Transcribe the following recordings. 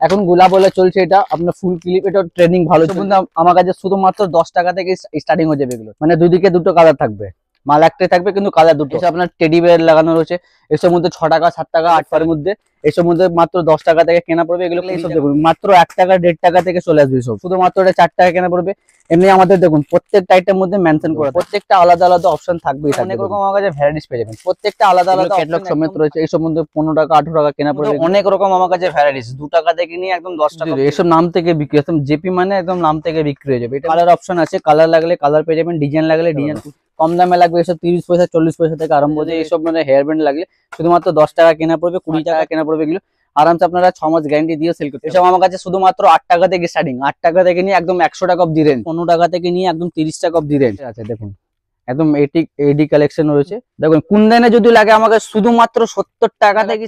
এখন গোলা বলে চলছে, এটা আপনার ফুল ক্লিপ, এটা ট্রেনিং ভালো কিন্তু আমার কাছে শুধুমাত্র 10 টাকা থেকে স্টার্টিং হয়ে যাবে এগুলো। মানে দুদিকে দুটো কালার থাকবে, মাল একটাই থাকবে কিন্তু কালার দুটো। আপনার টেডি বেয়ার লাগানো রয়েছে, এসব মধ্যে 6 টাকা 7 টাকা 8 টাকার মধ্যে, এসব মধ্যে মাত্র 10 টাকা থেকে কেনা পড়বে এগুলো। এইসব দেখুন মাত্র 1 টাকা 1.5 টাকা থেকে চলে আসবে সব, শুধুমাত্র এটা 4 টাকা কেনা পড়বে। এমনি আমাদের দেখুন প্রত্যেকটা আইটেমের মধ্যে মেনশন করা, প্রত্যেকটা আলাদা আলাদা অপশন থাকবে, অনেক রকম আমার কাছে ভ্যারাইটিস পেয়ে যাবেন, প্রত্যেকটা আলাদা আলাদা ক্যাটালগ সমেত রয়েছে। এইসব মধ্যে 15 টাকা 18 টাকা কেনা পড়বে, অনেক রকম আমার কাছে ভ্যারাইটিস, 2 টাকা থেকে নিয়ে একদম 10 টাকা এসব নাম থেকে বিক্রি, একদম জেপি মানে একদম নাম থেকে বিক্রি হয়ে যাবে। এটা কালার অপশন আছে, কালার লাগলে কালার পেয়ে যাবেন, ডিজাইন লাগলে ডিজাইন। কম দামে লাগবে এসব 30 পয়সা 40 পয়সা থেকে আরম্ভ হয়ে এইসব মানে হেয়ার ব্যান্ড লাগলে শুধুমাত্র 10 টাকা কেনা পড়বে, 20 টাকা কেনা পড়বে এগুলো। আরামসে আপনারা 6 মাস গ্যারান্টি দিয়ে সেল করতে। এসব আমার কাছে শুধুমাত্র 8 টাকা থেকে স্টার্টিং, 8 টাকা থেকে নিয়ে একদম 100 টাকা অবধি রেঞ্জ, 15 টাকা থেকে নিয়ে একদম 30 টাকা অবধি রেঞ্জ আছে। দেখুন একদম এডি কালেকশন রয়েছে। দেখুন কুন্দনে যদি লাগে আমাকে শুধুমাত্র 70 টাকা থেকে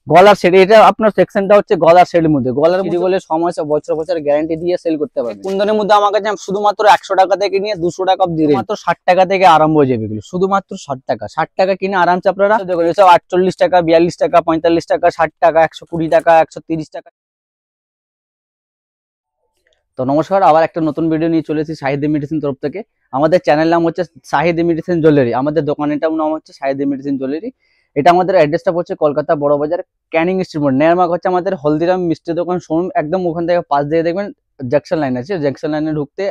গলার সেট, এটা আপনার সেকশনটা হচ্ছে গলার সেটের মধ্যে, গলার মধ্যে বলে সময় বছর বছর গ্যারান্টি দিয়ে সেল করতে পারবে। কুন্দনের মধ্যে আমার কাছে শুধুমাত্র 100 টাকা থেকে নিয়ে 200 টাকা অবধি রেঞ্জ, মাত্র 60 টাকা থেকে আরম্ভ হয়ে যাবে এগুলো, শুধুমাত্র 60 টাকা। 60 টাকা কিনে আরামসে আপনারা দেখুন এসব 48 টাকা 42 টাকা 45 টাকা 60 টাকা 120 টাকা 130 টাকা। তো নমস্কার, আবার একটা নতুন ভিডিও নিয়ে চলেছি শাহিদ মেডিসিন তরফ থেকে। আমাদের চ্যানেল নাম হচ্ছে শাহিদ মেডিসিন জুয়েলারি, আমাদের দোকানের নাম হচ্ছে শাহিদ মেডিসিন জুয়েলারি। এটা আমাদের অ্যাড্রেসটা পড়ছে কলকাতা বড় বাজার ক্যানিং স্ট্রিট মোড়, নেয়ারমার্ক হচ্ছে আমাদের হলদিরাম মিষ্টি দোকান শোরুম, একদম ওখান থেকে পাশ দিয়ে দেখবেন জাংশন লাইন আছে, জাংশন লাইনে ঢুকতে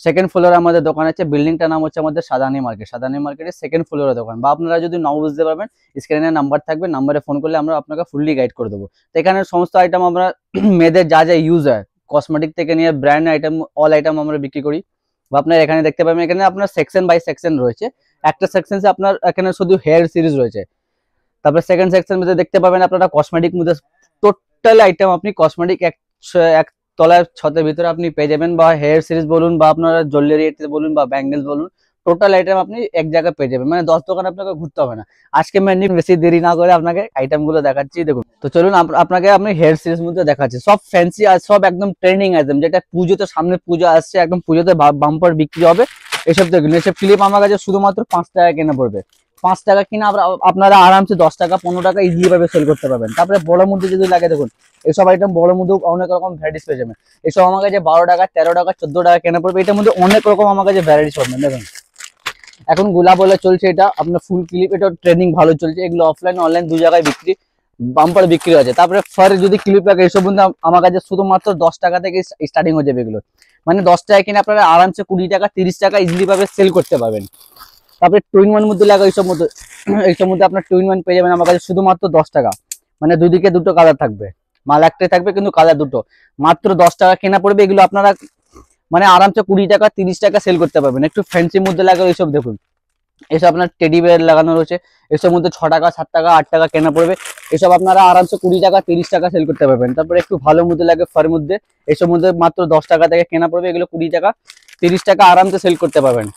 সেকেন্ড ফ্লোরে আমাদের দোকান আছে। বিল্ডিংটার নাম হচ্ছে আমাদের সাদানি মার্কেট, সাদানি মার্কেটের সেকেন্ড ফ্লোরে দোকান। বা আপনারা যদি নাও বুঝতে পারবেন স্ক্রিনে নাম্বার থাকবে, নাম্বারে ফোন করলে আমরা আপনাকে ফুললি গাইড করে দেবো। তো এখানে সমস্ত আইটেম আমরা মেয়েদের যা যা ইউজ হয়, কসমেটিক থেকে নিয়ে ব্র্যান্ড আইটেম, অল আইটেম আমরা বিক্রি করি। বা আপনার এখানে দেখতে পাবেন, এখানে আপনার সেকশন বাই সেকশন রয়েছে। একটা সেকশনে আপনার এখানে শুধু হেয়ার সিরিজ রয়েছে, তারপরে সেকেন্ড সেকশন মধ্যে দেখতে পাবেন আপনারা কসমেটিক মধ্যে টোটাল আইটেম আপনি কসমেটিক এক তলার ছতের ভিতরে আপনি পেয়ে যাবেন। বা হেয়ার সিরিজ বলুন, বা আপনারা জুয়েলারি বলুন, বা ব্যাঙ্গেলস বলুন, টোটাল আইটেম আপনি এক জায়গায় পেয়ে যাবেন। মানে 10 দোকান আপনাকে ঘুরতে হবে না। আজকে মেনলি বেশি দেরি না করে আপনাকে আইটেম গুলো দেখাচ্ছি। দেখুন তো চলুন আপনাকে আপনি হেয়ার সিরিজ মধ্যে দেখাচ্ছি, সব ফ্যান্সি আর সব একদম ট্রেন্ডিং আইটেম, যেটা পুজোতে সামনে পুজো আসছে, একদম পুজোতে বাম্পার বিক্রি হবে। এসব দেখুন, এসব ক্লিপ আমার কাছে শুধুমাত্র 5 টাকা কেনা পড়বে। 5 টাকা কিনা আপনারা আরামসে 10 টাকা 15 টাকা ইজিলি ভাবে সেল করতে পারবেন। তারপরে বড় মধ্যে যদি লাগে দেখুন এইসব আইটেম বড় মধ্যে অনেক রকম ভ্যারাইটিস পেয়ে যাবেন। এসব আমার কাছে 12 টাকা 13 টাকা 14 টাকা কেনা পড়বে। এটার মধ্যে অনেক রকম আমার কাছে ভ্যারাইটিস পাবেন। দেখুন এখন গোলা বলে চলছে, এটা আপনার ফুল ক্লিপ, এটা ট্রেন্ডিং ভালো চলছে। এগুলো অফলাইন অনলাইন দু জায়গায় বিক্রি, বাম্পার বিক্রি আছে। তারপরে ফার যদি ক্লিপ লাগে এসব মধ্যে আমার কাছে শুধুমাত্র 10 টাকা থেকে স্টার্টিং হয়ে যাবে এগুলো। মানে 10 টাকা কিনে আপনারা আরামসে 20 টাকা 30 টাকা ইজিলি ভাবে সেল করতে পারবেন। তারপরে টুইন ওয়ান মধ্যে লাগা এইসব মধ্যে আপনার টুইন ওয়ান পেয়ে যাবেন আমার কাছে শুধুমাত্র 10 টাকা। মানে দুদিকে দুটো কালার থাকবে, মাল একটাই থাকবে কিন্তু কালার দুটো, মাত্র 10 টাকা কেনা পড়বে এগুলো। আপনারা মানে আরামসে 20 টাকা 30 টাকা সেল করতে পারবেন। একটু ফ্যান্সির মধ্যে লাগা এইসব দেখুন, এসব আপনার টেডি বেয়ার লাগানো রয়েছে, এসব মধ্যে 6 টাকা 7 টাকা 8 টাকা কেনা পড়বে। এসব আপনারা আরামসে 20 টাকা 30 টাকা সেল করতে পারবেন। তারপরে একটু ভালো মধ্যে লাগে ফার মধ্যে, এসব মধ্যে মাত্র 10 টাকা থেকে কেনা পড়বে এগুলো, 20 টাকা 30 টাকা আরামসে সেল করতে পারবেন।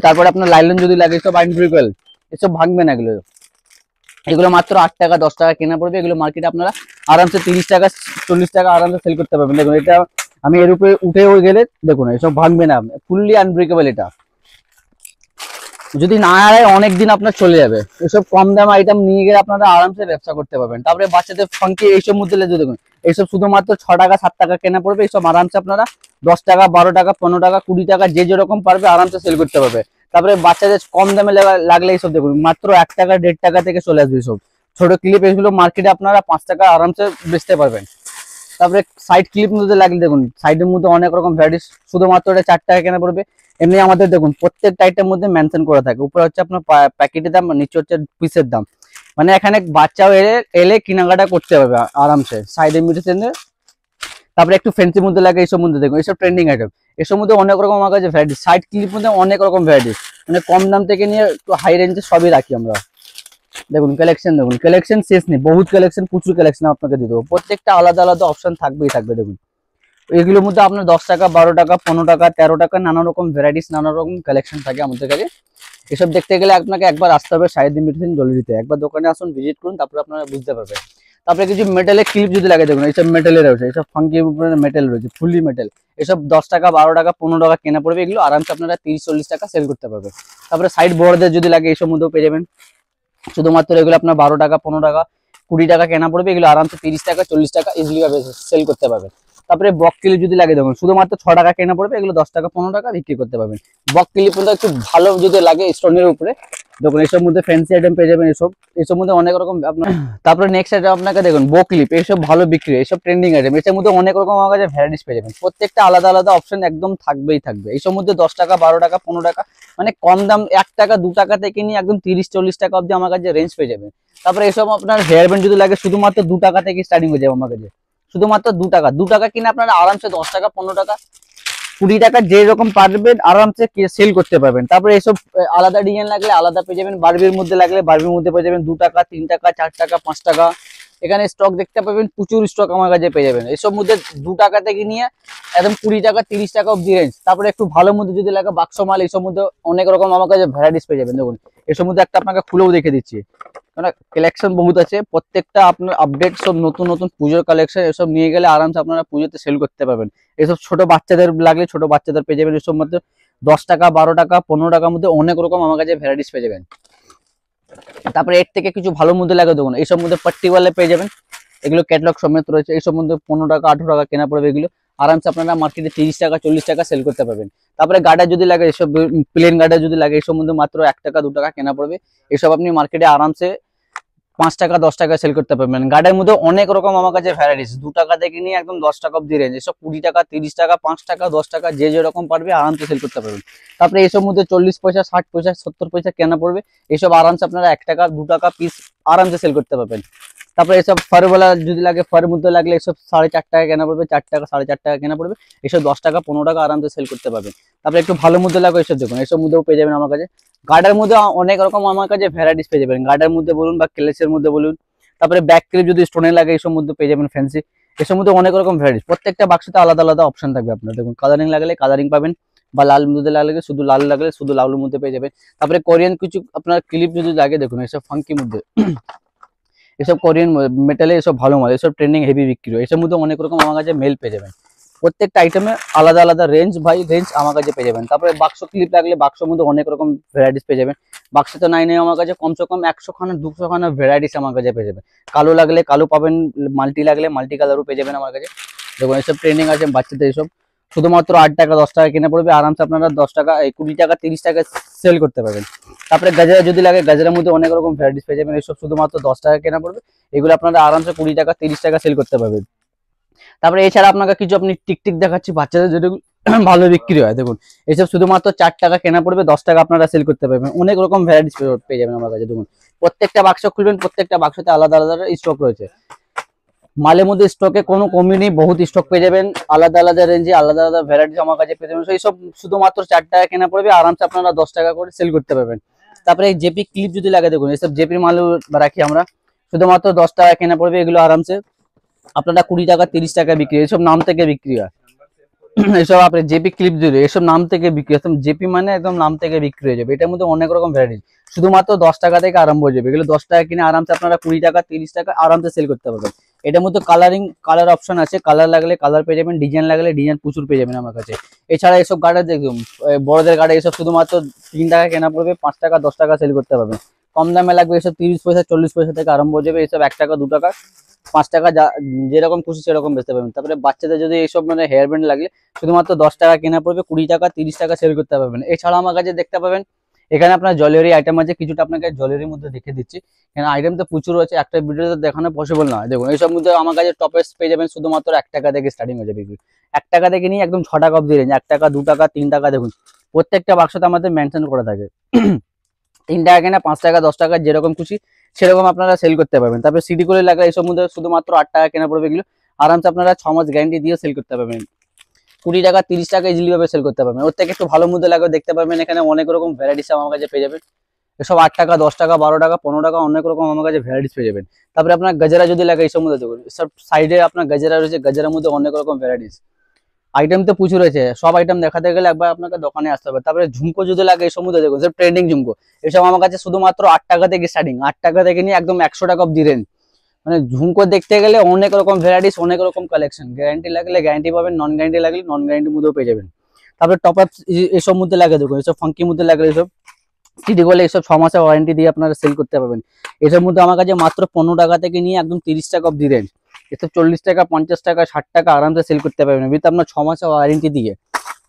তারপরে আপনার লাইলন যদি লাগে, এসব আনব্রেকেবল, এসব ভাঙবে না এগুলো, এগুলো মাত্র 8 টাকা 10 টাকা কেনা পড়বে এগুলো। মার্কেটে আপনারা আরামসে 30 টাকা 40 টাকা আরামসে সেল করতে পারবেন। দেখুন এটা আমি এর উপরে উঠে গেলে দেখুন এসব ভাঙবে না, ফুললি আনব্রেকেবল। এটা যদি না আড়ায় অনেকদিন আপনার চলে যাবে। এসব কম দাম আইটেম নিয়ে গেলে আপনারা আরামসে ব্যবসা করতে পারবেন। তারপরে বাচ্চাদের ফাঙ্কি এইসব মধ্যে দেখুন, এইসব শুধুমাত্র 6 টাকা 7 টাকা কেনা পড়বে। এইসব আরামসে আপনারা 10 টাকা 12 টাকা 15 টাকা 20 টাকা যে যেরকম পারবে আরামসে সেল করতে পারবে। তারপরে বাচ্চাদের কম দামে লাগলে এইসব দেখুন মাত্র 1 টাকা 1.5 টাকা থেকে চলে আসবে। সব ছোট ক্লিপ এগুলো মার্কেটে আপনারা 5 টাকা আরামসে বেচতে পারবেন। তারপরে সাইড ক্লিপ মধ্যে লাগলে দেখুন সাইডের মধ্যে অনেক রকম ভ্যারাইটিস, শুধুমাত্র এটা 4 টাকা কেনা পড়বে। এমনি আমাদের দেখুন প্রত্যেকটা আইটেমের মধ্যে মেনশন করা থাকে, উপরে হচ্ছে আপনার প্যাকেটের দাম, নিচে হচ্ছে পিসের দাম। মানে এখানে বাচ্চাও এলে কেনাকাটা করতে পারবে আরামসে সাইডে মেডিসিনে। তারপরে একটু ফ্যান্সির মধ্যে লাগে এইসব মধ্যে দেখুন, এইসব ট্রেন্ডিং আইটেম, এসব মধ্যে অনেক রকম আমার কাছে ভ্যারাইটিস। সাইড ক্লিপ মধ্যে অনেক রকম ভ্যারাইটিস, মানে কম দাম থেকে নিয়ে একটু হাই রেঞ্জে সবই রাখি আমরা। দেখুন কালেকশন, দেখুন কালেকশন শেষ নেই, বহুত কালেকশন, প্রচুর কালেকশন আপনাকে দিয়ে দেবো। প্রত্যেকটা আলাদা আলাদা অপশন থাকবেই থাকবে। দেখুন এগুলোর মধ্যে আপনার 10 টাকা 12 টাকা 15 টাকা 13 টাকা নানা রকম ভ্যারাইটিস, নানা রকম কালেকশন থাকে আমাদের কাছে। এসব দেখতে গেলে আপনাকে একবার আসতে হবে শাহিদ মেডিসিন জুয়েলারিতে, একবার দোকানে আসুন, ভিজিট করুন, তারপরে আপনারা বুঝতে পারবেন। তারপরে কিছু মেটালের ক্লিপ যদি লাগে দেখুন, এইসব মেটালের রয়েছে, এইসব ফাঙ্কি মেটাল রয়েছে, ফুললি মেটাল। এসব 10 টাকা 12 টাকা 15 টাকা কেনা পড়বে এগুলো, আরামসে আপনারা 30-40 টাকা সেল করতে পারবেন। তারপরে সাইড বড়দের যদি লাগে এইসব মধ্যেও পেয়ে যাবেন, শুধুমাত্র এগুলো আপনার 12 টাকা 15 টাকা 20 টাকা কেনা পড়বে, এগুলো আরামসে 30 টাকা 40 টাকা ইজিলি ভাবে সেল করতে পারবেন। তারপরে বক ক্লিপ যদি লাগে দেখুন শুধুমাত্র 6 টাকা কেনা পড়বে, এগুলো 10 টাকা 15 টাকা বিক্রি করতে পারবেন। বক ক্লিপ একটু ভালো যদি লাগে স্টোনের উপরে দেখুন, এসব মধ্যে ফ্যান্সি আইটেম পেয়ে যাবেন, এসব মধ্যে অনেক রকম আপনার। তারপরে নেক্সট আইটেম আপনাকে দেখুন বো ক্লিপ, এইসব ভালো বিক্রি, এইসব ট্রেন্ডিং আইটেম, এটার মধ্যে অনেক রকম আমার কাছে ভ্যারাইটিস পেয়ে যাবেন। প্রত্যেকটা আলাদা আলাদা অপশন একদম থাকবেই থাকবে। এইসব মধ্যে 10 টাকা 12 টাকা 15 টাকা মানে কম দাম 1 টাকা 2 টাকা থেকে নিয়ে একদম 30-40 টাকা অব্দি আমার কাছে রেঞ্জ পেয়ে যাবেন। তারপরে এসব আপনার হেয়ার ব্যান্ড যদি লাগে শুধুমাত্র 2 টাকা থেকে স্টার্টিং হয়ে যাবে আমার কাছে, শুধুমাত্র 2 টাকা কিনে আপনারা আরামসে 10 টাকা 15 টাকা 20 টাকা যে রকম পারবেন আরামসে সেল করতে পারবেন। তারপরে এসব আলাদা ডিজাইন লাগলে আলাদা পেয়ে যাবেন, বারবির মধ্যে লাগলে বারবির মধ্যে পেয়ে যাবেন 2 টাকা 3 টাকা 4 টাকা 5 টাকা। এখানে স্টক দেখতে পাবেন, প্রচুর স্টক আমার কাছে পেয়ে যাবেন। এসব মধ্যে 2 টাকা থেকে নিয়ে একদম 20 টাকা 30 টাকা অব্দি রেঞ্জ। তারপরে একটু ভালো মধ্যে যদি লাগে বাক্স মাল, এসব মধ্যে অনেক রকম আমার কাছে ভ্যারাইটিস পেয়ে যাবেন। দেখুন এসব মধ্যে একটা আপনাকে খুলেও দেখে দিচ্ছি, কারণ কালেকশন বহুত আছে, প্রত্যেকটা আপনার আপডেট সব নতুন নতুন পুজোর কালেকশন, এসব নিয়ে গেলে আরামসে আপনারা পুজোতে সেল করতে পারবেন। এসব ছোট বাচ্চাদের লাগলে ছোট বাচ্চাদের পেয়ে যাবেন, এসব মধ্যে 10 টাকা 12 টাকা 15 টাকার মধ্যে অনেক রকম আমার কাছে ভ্যারাইটিস পেয়ে যাবেন। তারপরে এর থেকে কিছু ভালো মধ্যে লাগে দেখুন, এইসব মধ্যে পার্টিওয়ালে পেয়ে যাবেন, এগুলো ক্যাটালগ সমেত রয়েছে। এইসব মধ্যে 15 টাকা 18 টাকা কেনা পড়বে, এগুলো আরামসে আপনারা মার্কেটে 30 টাকা 40 টাকা সেল করতে পারবেন। তারপরে গার্ডার যদি লাগে, এসব প্লেন গার্ডার যদি লাগে এসব মধ্যে মাত্র 1 টাকা 2 টাকা কেনা পড়বে, এসব আপনি মার্কেটে আরামসে 5 টাকা 10 টাকা সেল করতে পারবেন। গার্ডের মধ্যে অনেক রকম আমার কাছে ভ্যারাইটিস, 2 টাকা থেকে নিয়ে একদম 10 টাকা অব্দি রেঞ্জ, এসব 20 টাকা 30 টাকা 5 টাকা 10 টাকা যে যেরকম পারবে আরামসে সেল করতে পারবেন। তারপরে এসব মধ্যে 40 পয়সা 60 পয়সা 70 পয়সা কেনা পড়বে, এসব আরামসে আপনারা 1 টাকা 2 টাকা পিস আরামসে সেল করতে পারবেন। তারপরে এসব ফারওয়ালা যদি লাগে, ফারের মধ্যে লাগলে এসব 4.5 টাকা কেনা পড়বে, 4 টাকা 4.5 টাকা কেনা পড়বে, এসব 10 টাকা 15 টাকা আরামসে সেল করতে পারবেন। তারপরে একটু ভালো মধ্যে লাগবে এসব দেখুন, এসব মধ্যেও পেয়ে যাবেন আমার কাছে। গার্ডের মধ্যে অনেক রকম আমার কাছে ভ্যারাইটিস পেয়ে যাবেন, গার্ডের মধ্যে বলুন বা ক্লেসের মধ্যে বলুন। তারপরে ব্যাক ক্লিপ যদি স্টোনে লাগে এসব মধ্যে পেয়ে যাবেন ফ্যান্সি, এসব মধ্যে অনেক রকম ভ্যারাইটিস, প্রত্যেকটা বাক্সতে আলাদা আলাদা অপশন থাকবে আপনার। দেখুন কালারিং লাগলে কালারিং পাবেন, বা লাল মধ্যে লাগলে শুধু লাল লাগলে শুধু লালের মধ্যে পেয়ে যাবেন। তারপরে কোরিয়ান কিছু আপনার ক্লিপ যদি লাগে দেখুন, এসব ফাঙ্কি মধ্যে, এসব কোরিয়ান মেটালে এসব ভালো মাল, এসব ট্রেন্ডিং হেভি বিক্রি হয়, এসব মধ্যে অনেক রকম আমার কাছে মেল পেয়ে যাবেন। প্রত্যেকটা আইটেমে আলাদা আলাদা রেঞ্জ ভাই রেঞ্জ আমার কাছে পেয়ে যাবেন। তারপরে বাক্স ক্লিপ লাগলে বাক্সের মধ্যে অনেক রকম ভ্যারাইটিস পেয়ে যাবেন। বাক্সে তো নাই নেই আমার কাছে কমসে কম 100 খানা 200 খানা ভ্যারাইটিস আমার কাছে পেয়ে যাবেন। কালো লাগলে কালো পাবেন, মাল্টি লাগলে মাল্টি কালারও পেয়ে যাবেন আমার কাছে। দেখুন এসব ট্রেন্ডিং আছে বাচ্চাদের, এসব শুধুমাত্র 8 টাকা 10 টাকা কিনে পড়বে, আরামসে আপনারা 10 টাকা 20 টাকা 30 টাকা সেল করতে পারবেন। তারপরে গাজরা যদি লাগে, গাজরার মধ্যে অনেক রকম ভ্যারাইটিস পেয়ে যাবেন, এসব শুধুমাত্র 10 টাকা কেনা পড়বে, এগুলো আপনারা আরামসে 20 টাকা 30 টাকা সেল করতে পারবেন। তারপরে এছাড়া আপনাকে কিছু আপনি টিকটিক দেখাচ্ছি বাচ্চাদের যেটা ভালো বিক্রি হয়, দেখুন এসব শুধুমাত্র 4 টাকা কেনা পড়বে, 10 টাকা আপনারা সেল করতে পারবেন। অনেক রকম ভ্যারাইটিস পেয়ে যাবেন আমার কাছে। দেখুন প্রত্যেকটা বাক্স খুলবেন, প্রত্যেকটা বাক্সতে আলাদা আলাদা স্টক রয়েছে, মালের মধ্যে স্টকে কোনো কমি নেই, বহুত স্টক পেয়ে যাবেন, আলাদা আলাদা রেঞ্জে আলাদা আলাদা ভ্যারাইটিস আমার কাছে পেয়ে যাবেন। সেই সব শুধুমাত্র 4 টাকা কেনা পড়বে, আরামসে আপনারা 10 টাকা করে সেল করতে পারবেন। তারপরে এই জেপি ক্লিপ যদি লাগে দেখুন, এসব জেপির মাল রাখি আমরা, শুধুমাত্র 10 টাকা কেনা পড়বে, এগুলো আরামসে আপনারা 20 টাকা 30 টাকা বিক্রি, এসব নাম থেকে বিক্রি হয়। এসব আপনি জেপি ক্লিপ দিলে এসব নাম থেকে বিক্রি, একদম জেপি মানে একদম নাম থেকে বিক্রি হয়ে যাবে। এটার মধ্যে অনেক রকম ভ্যারাইটি, শুধুমাত্র 10 টাকা থেকে আরম্ভ হয়ে যাবে, এগুলো 10 টাকা কিনে আরামসে আপনারা 20 টাকা 30 টাকা আরামসে সেল করতে পারবেন। এটার মধ্যে কালার অপশন আছে, কালার লাগলে কালার পেয়ে যাবেন, ডিজাইন লাগলে ডিজাইন প্রচুর পেয়ে যাবেন আমার কাছে। এছাড়া এসব গাড়ি দেখুন, বড়দের গাড়ি এসব শুধুমাত্র 3 টাকা কেনা পড়বে, 5 টাকা 10 টাকা সেল করতে পারবেন। কম দামে লাগবে এসব 30 পয়সা 40 পয়সা থেকে আরম্ভ হয়ে যাবে, এসব 1 টাকা 2 টাকা 5 টাকা যেরকম খুশি সেরকম বেচতে পারবেন। তারপরে বাচ্চাদের যদি এইসব মানে হেয়ার ব্যান্ড লাগলে শুধুমাত্র 10 টাকা কেনা পড়বে, 20 টাকা 30 টাকা সেল করতে পারবেন। এছাড়া আমার কাছে দেখতে পাবেন এখানে আপনার জুয়েলারি আইটেম আছে, কিছুটা আপনাকে জুয়েলারির মধ্যে দেখে দিচ্ছি। এখানে আইটেম তো প্রচুর আছে, একটা ভিডিওতে দেখানো পসিবল নয়। দেখুন এইসব মধ্যে আমার কাছে টপেস পেয়ে যাবেন, শুধুমাত্র 1 টাকা থেকে স্টার্টিং হয়ে যাবে, 1 টাকা থেকে নিয়ে একদম 6 টাকা অব্দি রেঞ্জ, 1 টাকা 2 টাকা 3 টাকা। দেখুন প্রত্যেকটা বাক্সতে আমাদের মেনশন করা থাকে 3 টাকা কেনা 5 টাকা 10 টাকা যেরকম খুশি সেরকম আপনারা সেল করতে পারবেন। তারপরে সিডি করে লাগা এইসব মধ্যে শুধুমাত্র 8 টাকা কেনা পড়বে, এগুলো আরামসে আপনারা 6 মাস গ্যারান্টি দিয়ে সেল করতে পারবেন, 20 টাকা 30 টাকা ইজিলি ভাবে সেল করতে পারবেন। ওর থেকে একটু ভালো মধ্যে লাগবে দেখতে পারবেন, এখানে অনেক রকম ভ্যারাইটিস আমার কাছে পেয়ে যাবেন, এসব 8 টাকা 10 টাকা 12 টাকা 15 টাকা অনেক রকম আমার কাছে ভ্যারাইটিস পেয়ে যাবেন। তারপরে আপনার গজরা যদি লাগে এইসব মধ্যে দেখুন, সব সাইডে আপনার গজরা রয়েছে, গজরার মধ্যে অনেক রকম ভ্যারাইটিস আইটেম তো প্রচুর রয়েছে, সব আইটেম দেখাতে গেলে একবার আপনাকে দোকানে আসতে হবে। তারপরে ঝুমকো যদি লাগে এই সমুদ্রে দেখুন, সব ট্রেন্ডিং ঝুমকো, এসব আমার কাছে শুধুমাত্র 8 টাকা থেকে স্টার্টিং, 8 টাকা থেকে নিয়ে একদম 100 টাকা অব্দি রেঞ্জ। মানে ঝুমকো দেখতে গেলে অনেক রকম ভ্যারাইটিস, অনেক রকম কালেকশন, গ্যারান্টি লাগলে গ্যারান্টি পাবেন, নন গ্যারান্টি লাগলে নন গ্যারান্টির মধ্যেও পেয়ে যাবেন। তারপরে টপ আপ এসব মধ্যে লাগে দেখুন, এসব ফাঙ্কি মধ্যে লাগলে এসব সিটি গোল্ড এইসব 6 মাসের ওয়ারেন্টি দিয়ে আপনারা সেল করতে পারবেন। এসব মধ্যে আমার কাছে মাত্র 15 টাকা থেকে নিয়ে একদম 30 টাকা অব্দি রেঞ্জ, এসব 40 টাকা 50 টাকা 60 টাকা আরামসে সেল করতে পারবেন উইথ আপনার 6 মাসের ওয়ারেন্টি দিয়ে।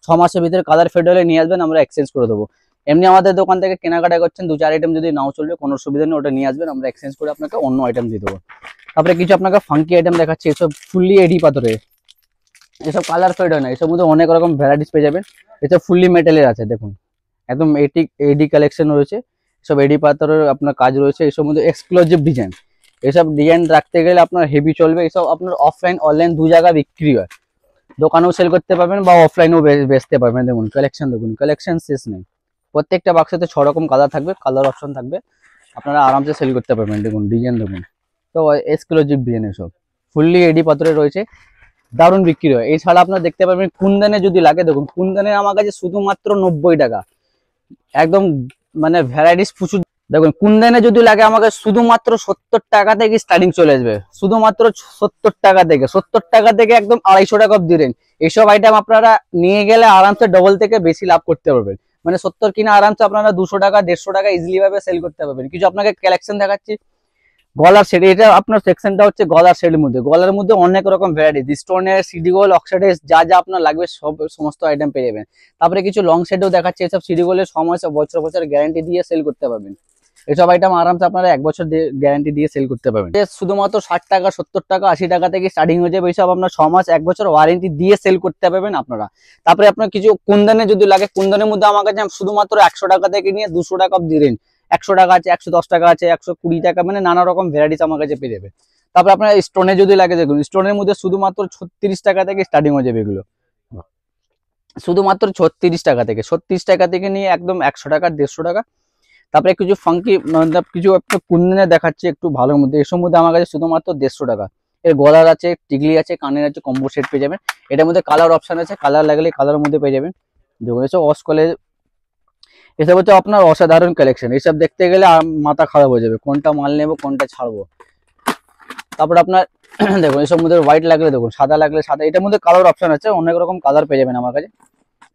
6 মাসের ভিতরে কালার ফেড হলে নিয়ে আসবেন, আমরা এক্সচেঞ্জ করে দেবো। এমনি আমাদের দোকান থেকে কেনাকাটা করছেন 2-4 আইটেম যদি নাও চলবে কোনো সুবিধা নেই, ওটা নিয়ে আসবেন, আমরা এক্সচেঞ্জ করে আপনাকে অন্য আইটেম দিয়ে দেবো। তারপরে কিছু আপনাকে ফাঙ্কি আইটেম দেখাচ্ছি, এসব ফুললি এডি পাথরে, এসব কালার ফেড হয় না, এসব মধ্যে অনেক রকম ভ্যারাইটিস পেয়ে যাবেন। এসব ফুললি মেটালের আছে, দেখুন একদম এডি কালেকশন রয়েছে, সব এডি পাথরের আপনার কাজ রয়েছে, এসব মধ্যে এক্সক্লুসিভ ডিজাইন। এসব ডিজাইন রাখতে গেলে আপনার হেভি চলবে, এসব আপনার অফলাইন অনলাইন 2 জায়গা বিক্রি হয়, দোকানেও সেল করতে পারবেন বা অফলাইনেও বেচতে পারবেন। দেখুন দেখুন কালেকশন শেষ নেই, প্রত্যেকটা বাক্সতে 6 রকম কালার থাকবে, কালার অপশন থাকবে, আপনারা আরামসে সেল করতে পারবেন। দেখুন ডিজাইন দেখুন, তো এক্সক্লুসিভ ডিজাইন, এসব ফুললি এডি পাথরে রয়েছে, দারুণ বিক্রি হয়। এছাড়া আপনার দেখতে পাবেন কুন্দনে যদি লাগে, দেখুন কুন্দনে আমার কাছে শুধুমাত্র 90 টাকা, একদম মানে ভ্যারাইটিস প্রচুর। দেখুন কুন্দনে যদি লাগে আমাকে শুধুমাত্র 70 টাকা থেকে স্টার্টিং চলে আসবে, শুধুমাত্র 70 টাকা থেকে, 70 টাকা থেকে একদম 250 টাকা অব্দি রেঞ্জ। এইসব আইটেম আপনারা নিয়ে গেলে আরামসে ডবল থেকে বেশি লাভ করতে পারবেন, মানে 70 কিনা আরামসে আপনারা 200 টাকা 150 টাকা ইজিলি ভাবে সেল করতে পারবেন। কিছু আপনাকে কালেকশন দেখাচ্ছি গলার সেট, এটা আপনার সেকশনটা হচ্ছে গলার সেটের মধ্যে, গলার মধ্যে অনেক রকম ভ্যারাইটি, স্টোনের, সিডি গোল্ড, অক্সাইডাইজ, যা যা আপনার লাগবে সমস্ত আইটেম পেয়ে যাবেন। তারপরে কিছু লং সেটও দেখাচ্ছে, এসব সিডি গোল্ডের সময় বছর বছর গ্যারান্টি দিয়ে সেল করতে পারবেন। এসব আইটেম আরামসে আপনারা 1 বছর গ্যারান্টি দিয়ে সেল করতে পারবেন। শুধুমাত্র 60 টাকা 70 টাকা 80 টাকা থেকে স্টার্টিং হয়ে যাবে, এইসব আপনার 6 মাস 1 বছর ওয়ারেন্টি দিয়ে সেল করতে পারবেন আপনারা। তারপরে আপনার কিছু কুন্দনে যদি লাগে, কুন্দনের মধ্যে আমার কাছে শুধুমাত্র 100 টাকা থেকে নিয়ে 200 টাকা অব্দি রেঞ্জ, 100 টাকা আছে, 110 টাকা আছে, 120 টাকা, মানে নানা রকম ভ্যারাইটিস আমার কাছে পেয়ে যাবে। তারপরে আপনার স্টোনে যদি লাগে, দেখুন স্টোনের মধ্যে শুধুমাত্র 36 টাকা থেকে স্টার্টিং হয়ে যাবে, এগুলো শুধুমাত্র 36 টাকা থেকে, 36 টাকা থেকে নিয়ে একদম 100 টাকা 150 টাকা। তারপরে কিছু ফাঙ্কি কিছু একটা কুন্দনে দেখাচ্ছি একটু ভালোর মধ্যে, এসব মধ্যে আমার কাছে শুধুমাত্র 150 টাকা, এর গলার আছে, টিকলি আছে, কানের আছে, কম্বো সেট পেয়ে যাবেন। এটার মধ্যে কালার অপশন আছে, কালার লাগলে কালারের মধ্যে পেয়ে যাবেন। দেখুন এসব অসকলে, এসব হচ্ছে আপনার অসাধারণ কালেকশন, এসব দেখতে গেলে মাথা খারাপ হয়ে যাবে, কোনটা মাল নেবো কোনটা ছাড়বো। তারপরে আপনার দেখুন এসব মধ্যে হোয়াইট লাগলে দেখুন, সাদা লাগলে সাদা, এটার মধ্যে কালার অপশন আছে, অনেক রকম কালার পেয়ে যাবেন আমার কাছে,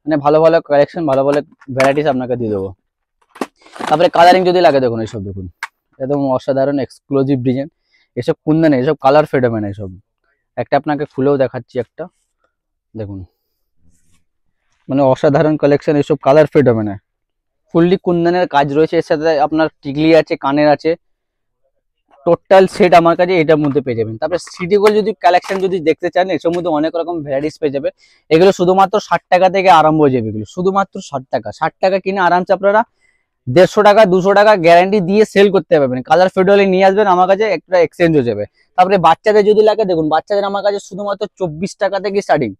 মানে ভালো ভালো কালেকশন, ভালো ভালো ভ্যারাইটিস আপনাকে দিয়ে দেবো। তারপরে কালারিং যদি লাগে, দেখুন এইসব দেখুন একদম অসাধারণ এক্সক্লুসিভ ডিজাইন, এসব কুন্দনে, এসব কালার ফেড হবে না, এসব একটা আপনাকে খুলেও দেখাচ্ছি একটা, দেখুন মানে অসাধারণ কালেকশন, এসব কালার ফেড হবে না, ফুললি কুন্দনের কাজ রয়েছে, এর সাথে আপনার টিকলি আছে, কানের আছে, টোটাল সেট আমার কাছে এটার মধ্যে পেয়ে যাবেন। তারপরে সিটি গোল্ড যদি কালেকশন যদি দেখতে চান, এসব মধ্যে অনেক রকম ভ্যারাইটিস পেয়ে যাবে, এগুলো শুধুমাত্র 60 টাকা থেকে আরম্ভ হয়ে যাবে, এগুলো শুধুমাত্র 60 টাকা, 60 টাকা কিনে আরামসে আপনারা 150 টাকা 200 টাকা গ্যারান্টি দিয়ে সেল করতে পারবেন। কালার ফেড হলে নিয়ে আসবেন, আমার কাছে একটা এক্সচেঞ্জ হয়ে যাবে। তারপরে বাচ্চাদের যদি লাগে, দেখুন বাচ্চাদের আমার কাছে শুধুমাত্র 24 টাকা থেকে স্টার্টিং,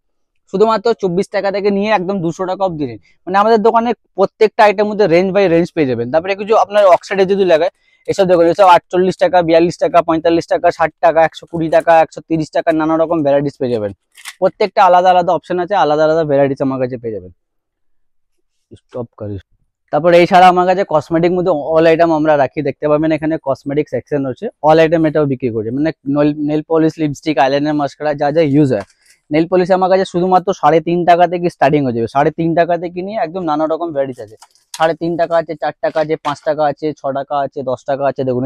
শুধুমাত্র 24 টাকা থেকে নিয়ে একদম 200 টাকা অব্দি রেঞ্জ, মানে আমাদের দোকানে প্রত্যেকটা আইটেম মধ্যে রেঞ্জ বাই রেঞ্জ পেয়ে যাবেন। তারপরে কিছু আপনার অক্সাইডে যদি লাগে, এসব দেখুন এসব 48 টাকা 42 টাকা 45 টাকা 60 টাকা 120 টাকা 130 টাকা, নানা রকম ভ্যারাইটিস পেয়ে যাবেন। প্রত্যেকটা আলাদা আলাদা অপশন আছে, আলাদা আলাদা ভ্যারাইটিস আমার কাছে পেয়ে যাবেন। স্টপ করি। তারপর এই ছাড়া আমার কাছে কসমেটিক মধ্যে অল আইটেম আমরা রাখি, দেখতে পাবেন এখানে কসমেটিক সেকশন রয়েছে, অল আইটেম এটাও বিক্রি করি, মানে nail polish, lipstick, eyeliner, mascara, যা যা ইউজ হয়। নেল পলিশ আমার কাছে শুধুমাত্র 3.5 টাকা থেকে স্টার্টিং হয়ে যাবে, 3.5 টাকা থেকে নিয়ে একদম নানা রকম ভ্যারাইটিস আছে, 3.5 টাকা আছে, 4 টাকা আছে, 5 টাকা আছে, 6 টাকা আছে, 10 টাকা আছে। দেখুন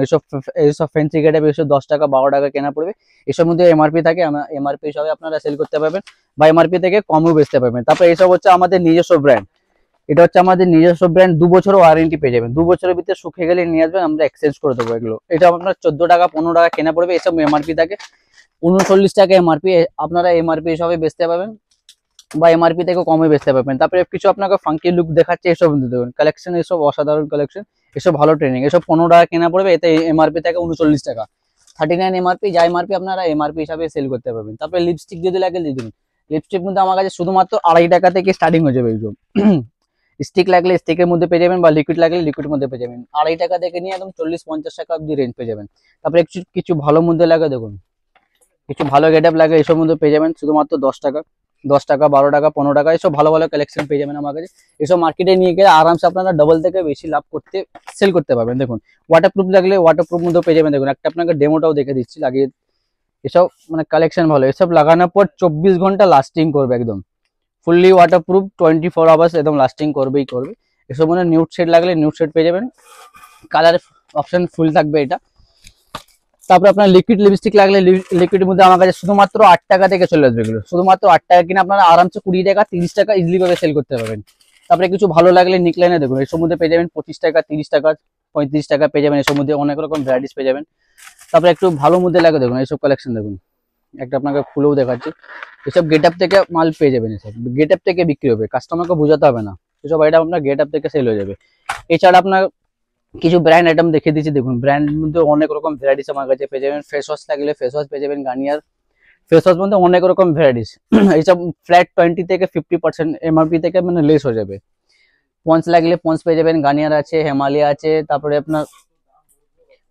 এইসব ফ্যান্সি গেটআপ এসব 10 টাকা 12 টাকা কেনা পড়বে, এসব মধ্যে এমআরপি থাকে, এমআরপি হিসাবে আপনারা সেল করতে পারবেন বা এমআরপি থেকে কমও বেচতে পারবেন। তারপর এইসব হচ্ছে আমাদের নিজস্ব ব্র্যান্ড, এটা হচ্ছে আমাদের নিজস্ব ব্র্যান্ড, 2 বছর ওয়ারেন্টি পেয়ে যাবেন, 2 বছরের ভিতরে শুকিয়ে গেলে নিয়ে আসবেন, আমরা এক্সচেঞ্জ করে দেবো এগুলো। এটা আপনার 14 টাকা 15 টাকা কেনা পড়বে, এসব এমআরপি থাকে 39 টাকা এমআরপি, আপনারা এমআরপি হিসাবে বেচতে পারবেন বা এমআরপি থেকে কমে বেচতে পারবেন। তারপরে কিছু আপনাকে ফাঙ্কি লুক দেখাচ্ছে, এসব দেখুন কালেকশন, এসব অসাধারণ কালেকশন, এসব ভালো ট্রেনিং, এসব 15 টাকা কেনা পড়বে, এতে এমআরপি থাকে 39 টাকা, 39 এমআরপি, যা এমআরপি আপনারা এমআরপি হিসাবে সেল করতে পারবেন। তারপরে লিপস্টিক যদি লাগে, দেখুন লিপস্টিক মধ্যে আমার কাছে শুধুমাত্র 2.5 টাকা থেকে স্টার্টিং হয়ে যাবে, এইসব স্টিক লাগলে স্টিকের মধ্যে পেয়ে যাবেন বা লিকুইড লাগলে লিকুইড মধ্যে পেয়ে যাবেন, 2.5 টাকা থেকে নিয়ে একদম 40-50 টাকা অব্দি রেঞ্জ পেয়ে যাবেন। তারপরে কিছু ভালো মধ্যে লাগে, দেখুন কিছু ভালো গেটআপ লাগে, এসব মধ্যে পেয়ে যাবেন শুধুমাত্র 10 টাকা 12 টাকা 15 টাকা, এসব ভালো ভালো কালেকশন পেয়ে যাবেন আমার কাছে। এসব মার্কেটে নিয়ে গেলে আরামসে আপনারা ডবল থেকে বেশি লাভ করতে সেল করতে পারবেন। দেখুন ওয়াটারপ্রুফ লাগলে ওয়াটারপ্রুফ মধ্যে পেয়ে যাবেন, দেখুন একটা আপনাকে ডেমোটাও দেখে দিচ্ছি লাগিয়ে, এসব মানে কালেকশন ভালো, এসব লাগানোর পর 24 ঘন্টা লাস্টিং করবে, একদম ফুললি ওয়াটারপ্রুফ, 24 আওয়ার্স একদম লাস্টিং করবেই করবে, এসব মানে নিউড শেড লাগলে নিউড শেড পেয়ে যাবেন, কালার অপশন ফুল থাকবে এটা। তারপরে আপনার লিকুইড লিপস্টিক লাগলে লিকুইডের মধ্যে আমার কাছে শুধুমাত্র 8 টাকা থেকে চলে আসবে এগুলো, শুধুমাত্র 8 টাকা কিনে আপনারা আরামসে 20 টাকা 30 টাকা ইজিলি ভাবে সেল করতে পারবেন। তারপরে কিছু ভালো লাগলে নিকলাইনে দেখুন, এর মধ্যে পেয়ে যাবেন 25 টাকা 30 টাকা 35 টাকা পেয়ে যাবেন, এর মধ্যে অনেক রকম ভ্যারাইটিস পেয়ে যাবেন। তারপরে একটু ভালো মধ্যে লাগে দেখুন এইসব কালেকশন দেখুন, একটা আপনাকে খুলেও দেখাচ্ছি। এসব গেট আপ থেকে মাল পেয়ে যাবেন, এসব গেট আপ থেকে বিক্রি হবে, কাস্টমারকে বোঝাতে হবে না, এসব আইটেম আপনার গেট আপ থেকে সেল হয়ে যাবে। এছাড়া আপনার কিছু ব্র্যান্ড আইটেম দেখিয়ে দিচ্ছি দেখুন, ব্র্যান্ড মধ্যে অনেক রকম ভ্যারাইটিস আমার কাছে পেয়ে যাবেন। ফেস ওয়াশ লাগলে ফেস ওয়াশ পেয়ে যাবেন, গার্নিয়ার ফেস ওয়াশ মধ্যে অনেক রকম ভ্যারাইটিস এইসব ফ্ল্যাট 20 থেকে 50% এমআরপি থেকে মানে লেস হয়ে যাবে। পন্স লাগলে পন্স পেয়ে যাবেন, গার্নিয়ার আছে, হিমালয়া আছে, তারপরে আপনার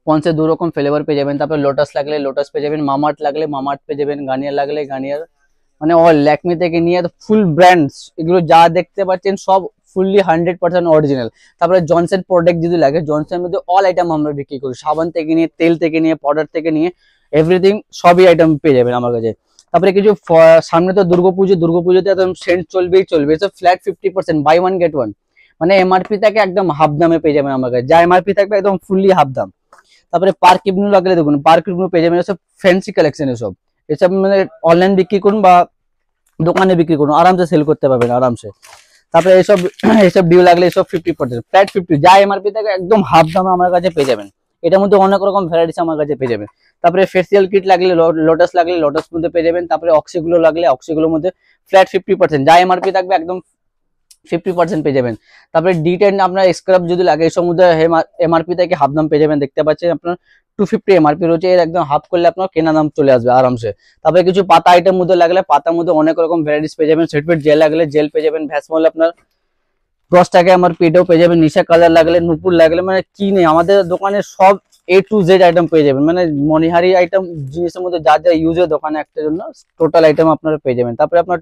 পন্সে 2 রকম ফ্লেভার পেয়ে যাবেন। তারপরে লোটাস লাগলে লোটাস পেয়ে যাবেন, মামাআর্থ লাগলে মামাআর্থ পেয়ে যাবেন, গার্নিয়ার লাগলে গার্নিয়ার, মানে অল ল্যাকমি থেকে নিয়ে ফুল ব্র্যান্ডস এগুলো যা দেখতে পাচ্ছেন সব ফুললি 100% অরিজিনাল। তারপরে জনসন প্রোডাক্ট যদি লাগে, জনসনের মধ্যে অল আইটেম আমরা বিক্রি করি, সাবান থেকে নিয়ে তেল থেকে নিয়ে পাউডার থেকে নিয়ে এভরিথিং সবই আইটেম পেয়ে যাবেন আমার কাছে। তারপরে কিছু সামনে তো দুর্গাপুজোতে একদম সেন্ট চলবেই চলবে, সব flat 50% buy one get one, মানে এমআরপি থেকে একদম হাফ দামে পেয়ে যাবেন আমার কাছে, যা এমআরপি থাকবে একদম ফুললি হাফ দাম। তারপরে পার্ক ইভনিউ লাগলে দেখুন, পার্ক ইভনিউ পেয়ে যাবেন, এসব ফ্যান্সি কালেকশন, এসব এসব মানে অনলাইন বিক্রি করুন বা দোকানে বিক্রি করুন, আরামসে সেল করতে পারবেন আরামসে। তারপরে এইসব এইসব ডিউ লাগলে এসব 50% ফ্ল্যাট 50, যা এমআরপি থেকে একদম হাফ দামে আমার কাছে পেয়ে যাবেন। এটার মধ্যে অনেক রকম ভ্যারাইটিস আমার কাছে পেয়ে যাবেন। তারপরে ফেসিয়াল কিট লাগলে লোটাস লাগলে লোটাস মধ্যে পেয়ে যাবেন। তারপরে অক্সিগুলো লাগলে অক্সিগুলোর মধ্যে ফ্ল্যাট 50%, যা এমআরপি থাকবে একদম 50% পেয়ে যাবেন। তারপরে D10 আপনার স্ক্রাব যদি লাগে এসব মধ্যে এমআরপি থেকে হাফ দাম পেয়ে যাবেন, দেখতে পাচ্ছেন আপনার 250 এমআরপি রয়েছে, এর একদম হাফ করলে আপনার কেনা দাম চলে আসবে আরামসে। তারপরে কিছু পাতা আইটেম মধ্যে লাগলে পাতার মধ্যে অনেক রকম ভ্যারাইটিস পেয়ে যাবেন। সেটপেট জেল লাগলে জেল পেয়ে যাবেন, ভ্যাসমল আপনার 10 টাকায় আমার পেটেও পেয়ে যাবেন, নিশা কালার লাগলে নুপুর লাগলে, মানে কি নেই আমাদের দোকানে সব A to Z আইটেম পেয়ে যাবেন, মানে মনিহারি আইটেম জিনিসের মধ্যে যা যা ইউজ হয় দোকানে একটা জন্য টোটাল আইটেম আপনারা পেয়ে যাবেন। তারপরে আপনার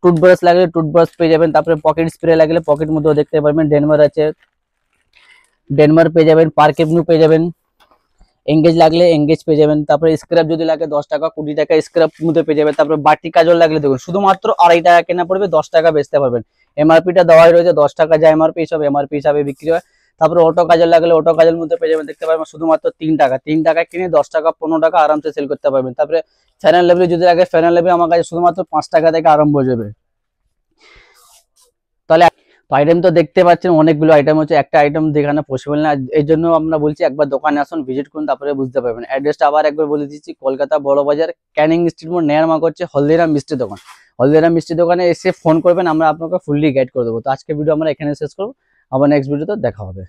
টুথব্রাশ লাগলে টুথব্রাশ পেয়ে যাবেন। তারপরে পকেট স্প্রে লাগলে পকেট মধ্যেও দেখতে পারবেন, ডেনমার আছে, ডেনমার পেয়ে যাবেন, পার্ক এভিনিউ পেয়ে যাবেন, এঙ্গেজ লাগলে এঙ্গেজ পেয়ে যাবেন। তারপরে স্ক্রাব যদি লাগে 10 টাকা 20 টাকা স্ক্রাব মধ্যে পেয়ে যাবেন। তারপরে বাটি কাজল লাগলে দেখুন শুধুমাত্র 2.5 টাকা কেনা পড়বে, 10 টাকা বেচতে পারবেন, এমআরপিটা দেওয়াই রয়েছে 10 টাকা, যা এমআরপি সব এমআরপি হিসাবে বিক্রি হয়। তারপরে অটো কাজল লাগলে অটো কাজল মধ্যে পেয়ে যাবেন, দেখতে পারবেন শুধুমাত্র 3 টাকা, 3 টাকা কিনে 10 টাকা 15 টাকা আরামসে সেল করতে পারবেন। তারপরে ফ্যান লেভেল যদি লাগে ফ্যান লেভেল আমার কাছে শুধুমাত্র 5 টাকা থেকে আরম্ভ হয়ে যাবে। তাহলে আইটেম তো দেখতে পাচ্ছেন অনেকগুলো আইটেম হচ্ছে, একটা আইটেম দেখানো পসিবল না, এই জন্য আমরা বলছি একবার দোকানে আসুন, ভিজিট করুন, তারপরে বুঝতে পারবেন। অ্যাড্রেসটা আবার একবার বলে দিচ্ছি, কলকাতা বড় বাজার ক্যানিং স্ট্রিট মোড়, নেয়ার মার্গ হচ্ছে হলদিরাম মিষ্টি দোকান। হলদিরাম মিষ্টি দোকানে এসে ফোন করবেন, আমরা আপনাকে ফুললি গাইড করে দেবো। তো আজকে ভিডিও আমরা এখানে শেষ করবো, আবার নেক্সট ভিডিওতে দেখা হবে।